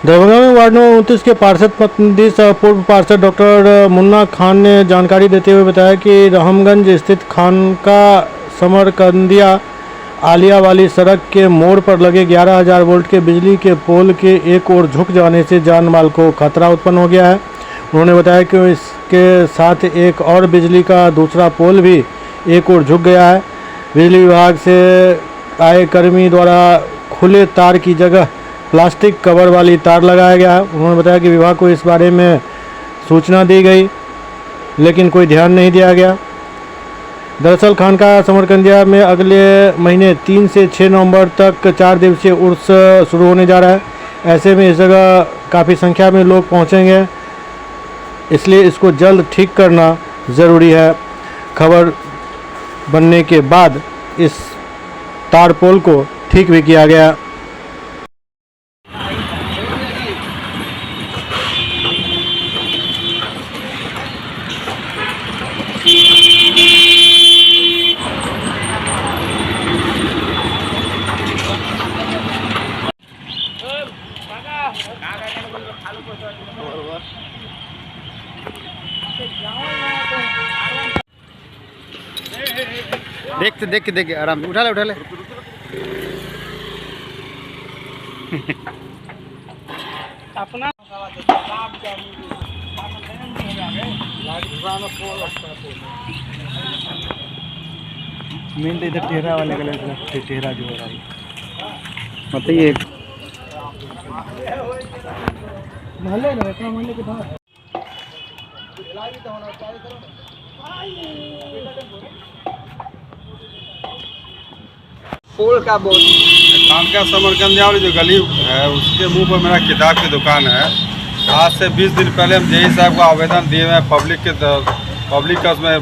दरभंगा में ward number 29 के पार्षद प्रतिनिधि सह पूर्व पार्षद डॉक्टर मुन्ना खान ने जानकारी देते हुए बताया कि रहमगंज स्थित खानका समरकंदिया आलिया वाली सड़क के मोड़ पर लगे 11,000 वोल्ट के बिजली के पोल के एक ओर झुक जाने से जान माल को खतरा उत्पन्न हो गया है। उन्होंने बताया कि इसके साथ एक और बिजली का दूसरा पोल भी एक ओर झुक गया है। बिजली विभाग से आए कर्मी द्वारा खुले तार की जगह प्लास्टिक कवर वाली तार लगाया गया है। उन्होंने बताया कि विभाग को इस बारे में सूचना दी गई, लेकिन कोई ध्यान नहीं दिया गया। दरअसल खानका समरकंदिया में अगले महीने 3 से 6 नवंबर तक 4 दिवसीय उर्स शुरू होने जा रहा है। ऐसे में इस जगह काफ़ी संख्या में लोग पहुंचेंगे, इसलिए इसको जल्द ठीक करना ज़रूरी है। खबर बनने के बाद इस तारपोल को ठीक भी किया गया। देख के आराम से उठा ले अपना मेन तो इधर टेढ़ा वाले का टेढ़ा जो हो रहा है मतलब ये महल्ले में रहता महल्ले के बाहर पोल का बोर्ड खानका समरकंदिया वाली जो गली है उसके मुंह पर मेरा किताब की दुकान है। आज से 20 दिन पहले हम जेई साहब को आवेदन दिए हुए पब्लिक का उसमें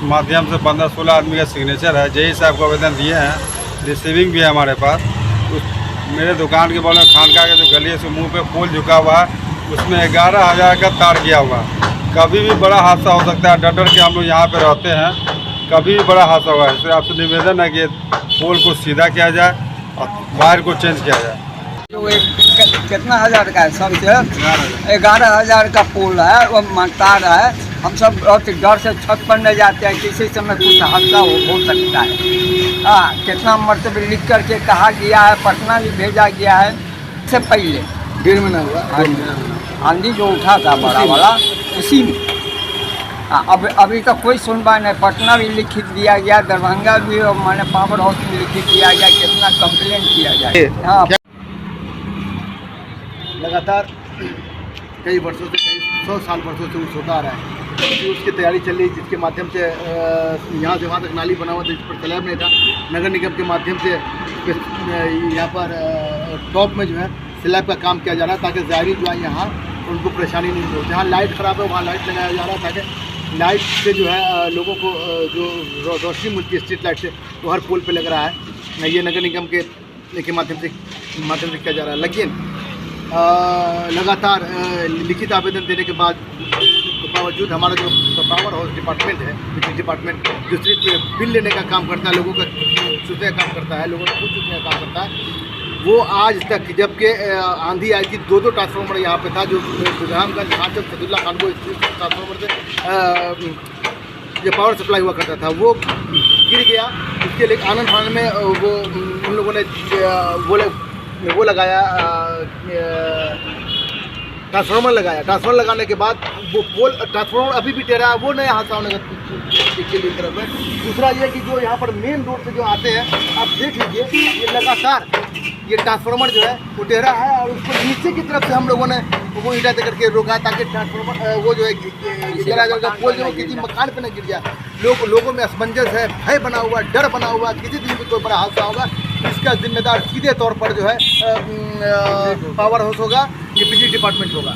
माध्यम से 15-16 आदमी का सिग्नेचर है। जेई साहब को आवेदन दिए हैं, रिसीविंग भी है हमारे पास। मेरे दुकान के बगल में खानका के जो गली है उसके मुँह पे पोल झुका हुआ है, उसमें 11,000 का तार गया हुआ है। कभी भी बड़ा हादसा हो सकता है। डर के हम लोग यहाँ पे रहते हैं, कभी भी बड़ा हादसा हुआ है। इसलिए आपसे निवेदन है कि पोल को सीधा किया जाए और वायर को चेंज किया जाए। जो कितना हज़ार का है, सबसे 11,000 का पोल है, वो तार है। हम सब बहुत डर से छत पर नहीं जाते हैं, किसी समय कुछ हादसा हो सकता है। हाँ, कितना मरतबे लिख करके कहा गया है, पटना भी भेजा गया है। इससे पहले 1.5 महीना हुआ आंधी जो उठा था बड़ा वाला, उसी में अभी तक कोई सुनवाई नहीं। पटना भी लिखित दिया गया, दरभंगा भी, और मैंने पावर हाउस में लिखित दिया गया, कितना कंप्लेंट किया जाए। हाँ, लगातार कई वर्षों से, कई 100 साल वर्षों से उस होता आ रहा है। उसकी तैयारी चल रही, जिसके माध्यम से यहाँ से वहाँ तक नाली बना हुआ था, जिस पर स्लैब नहीं था। नगर निगम के माध्यम से यहाँ पर टॉप में जो है स्लैब का काम किया जा रहा है, ताकि ज़ाहिरी जो है यहाँ उनको परेशानी नहीं हो। जहाँ लाइट ख़राब है वहाँ लाइट लगाया जा रहा है, ताकि लाइट से जो है लोगों को जो रोशनी मिलती है स्ट्रीट लाइट से, वो हर पोल पे लग रहा है। ये नगर निगम के माध्यम से किया जा रहा है। लेकिन लगातार लिखित आवेदन देने के बावजूद हमारा जो पावर हाउस डिपार्टमेंट है, बिजली डिपार्टमेंट, जो सिर्फ बिल लेने का काम करता है, लोगों का चुनने का काम करता है, लोगों को खुद चुनने का काम करता है, वो आज तक, जबकि आंधी आई थी, 2 ट्रांसफार्मर यहाँ पे था, जो रहमगंज खान सदुल्ला खान को ट्रांसफार्मर से जो पावर सप्लाई हुआ करता था, वो गिर गया। उसके लिए आनंद फानंद में वो उन लोगों ने वो लगाया, ट्रांसफार्मर लगाया। ट्रांसफार्मर लगाने के बाद वो पोल ट्रांसफार्मर अभी भी टेढ़ा है, वो नया हादसा होने के तरफ है। दूसरा ये कि जो यहाँ पर मेन रोड से जो आते हैं, आप देख लीजिए, ये लगातार ये ट्रांसफार्मर जो है वो टेढ़ा है, और उसको नीचे की तरफ से हम लोगों ने वो ईंटा दे करके रोका, ताकि ट्रांसफार्मर वो जो है पोल जो किसी मकान पर न गिर जाए। लोगों में असमंजस है, भय बना हुआ, डर बना हुआ, किसी दिन भी कोई बड़ा हादसा होगा, इसका जिम्मेदार सीधे तौर पर जो है पावर हाउस होगा, ये बिजली डिपार्टमेंट होगा।